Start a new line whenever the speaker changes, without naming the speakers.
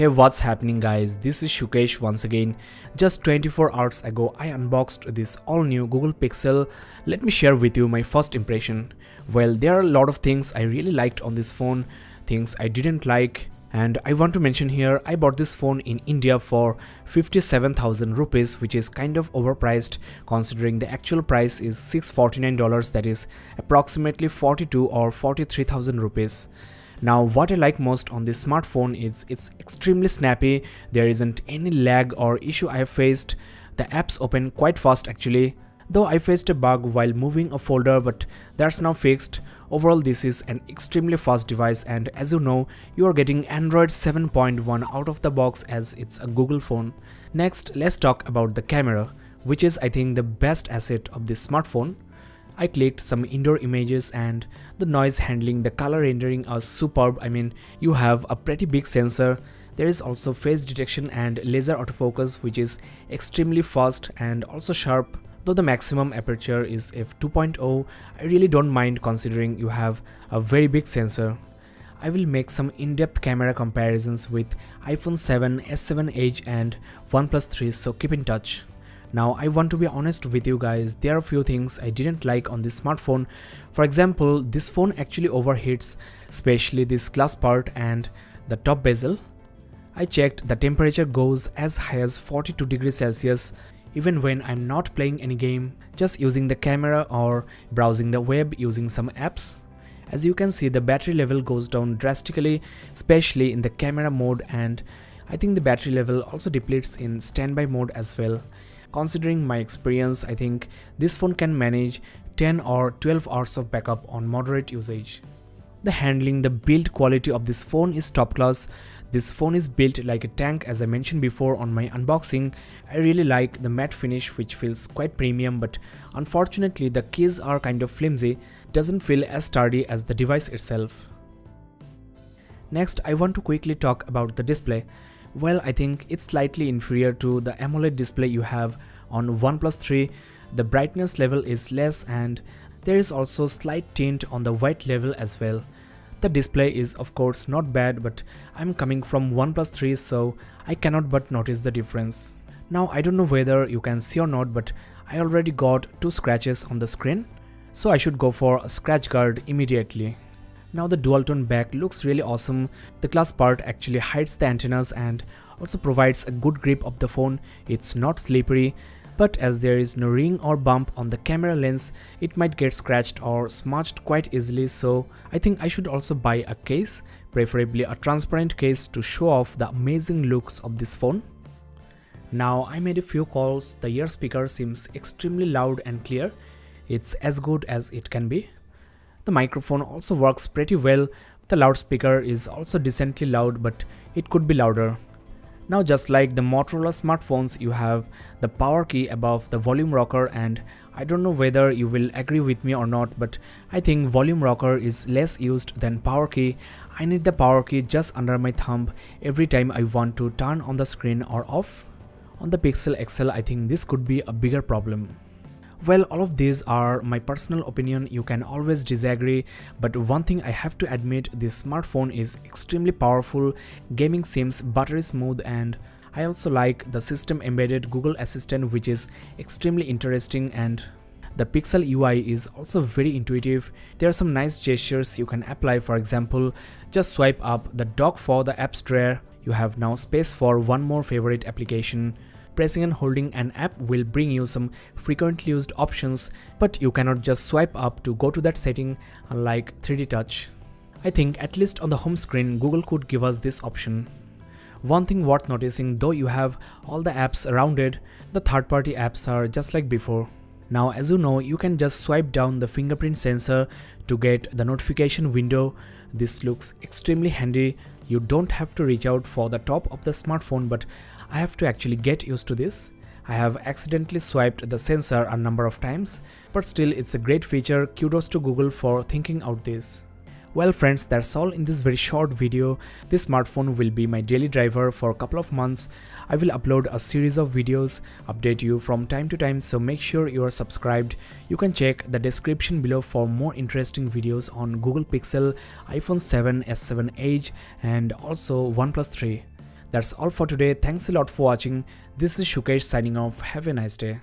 Hey, what's happening guys? This is Shukesh once again. Just 24 hours ago I unboxed this all new Google Pixel. Let me share with you my first impression. Well, there are a lot of things I really liked on this phone, things I didn't like, and I want to mention here I bought this phone in India for 57,000 rupees, which is kind of overpriced considering the actual price is $649, that is approximately 42 or 43,000 rupees. Now what I like most on this smartphone is it's extremely snappy. There isn't any lag or issue I have faced. The apps open quite fast actually, though I faced a bug while moving a folder, but that's now fixed. Overall this is an extremely fast device, and as you know, you are getting Android 7.1 out of the box as it's a Google phone. Next, let's talk about the camera, which is I think the best asset of this smartphone. I clicked some indoor images and the noise handling, the color rendering are superb. I mean, you have a pretty big sensor. There is also face detection and laser autofocus, which is extremely fast and also sharp. Though the maximum aperture is f2.0, I really don't mind considering you have a very big sensor. I will make some in-depth camera comparisons with iPhone 7, S7 Edge and OnePlus 3, so keep in touch. Now I want to be honest with you guys, there are a few things I didn't like on this smartphone. For example, this phone actually overheats, especially this glass part and the top bezel. I checked, the temperature goes as high as 42 degrees Celsius even when I'm not playing any game, just using the camera or browsing the web using some apps. As you can see, the battery level goes down drastically, especially in the camera mode, and I think the battery level also depletes in standby mode as well. Considering my experience, I think this phone can manage 10 or 12 hours of backup on moderate usage. The handling, the build quality of this phone is top class. This phone is built like a tank, as I mentioned before on my unboxing. I really like the matte finish, which feels quite premium, but unfortunately the keys are kind of flimsy, doesn't feel as sturdy as the device itself. Next, I want to quickly talk about the display. Well, I think it's slightly inferior to the AMOLED display you have on OnePlus 3. The brightness level is less and there is also slight tint on the white level as well. The display is of course not bad, but I'm coming from OnePlus 3, so I cannot but notice the difference. Now I don't know whether you can see or not, but I already got 2 scratches on the screen, so I should go for a scratch guard immediately. Now the dual tone back looks really awesome. The glass part actually hides the antennas and also provides a good grip of the phone. It's not slippery, but as there is no ring or bump on the camera lens, it might get scratched or smudged quite easily, so I think I should also buy a case, preferably a transparent case, to show off the amazing looks of this phone. Now I made a few calls. The ear speaker seems extremely loud and clear. It's as good as it can be. The microphone also works pretty well. The loudspeaker is also decently loud, but it could be louder. Now, just like the Motorola smartphones, you have the power key above the volume rocker, and I don't know whether you will agree with me or not, but I think volume rocker is less used than power key. I need the power key just under my thumb every time I want to turn on the screen or off. On the Pixel XL, I think this could be a bigger problem. Well, all of these are my personal opinion, you can always disagree, but one thing I have to admit, this smartphone is extremely powerful. Gaming seems buttery smooth, and I also like the system embedded Google Assistant, which is extremely interesting, and the Pixel UI is also very intuitive. There are some nice gestures you can apply. For example, just swipe up the dock for the apps drawer. You have now space for one more favorite application. Pressing and holding an app will bring you some frequently used options, but you cannot just swipe up to go to that setting, unlike 3D Touch. I think at least on the home screen, Google could give us this option. One thing worth noticing, though you have all the apps rounded, the third-party apps are just like before. Now, as you know, you can just swipe down the fingerprint sensor to get the notification window. This looks extremely handy. You don't have to reach out for the top of the smartphone, but I have to actually get used to this. I have accidentally swiped the sensor a number of times, but still it's a great feature. Kudos to Google for thinking out this. Well friends, that's all in this very short video. This smartphone will be my daily driver for a couple of months. I will upload a series of videos, update you from time to time, so make sure you are subscribed. You can check the description below for more interesting videos on Google Pixel, iPhone 7, S7 Edge and also OnePlus 3. That's all for today. Thanks a lot for watching. This is Shukesh signing off. Have a nice day.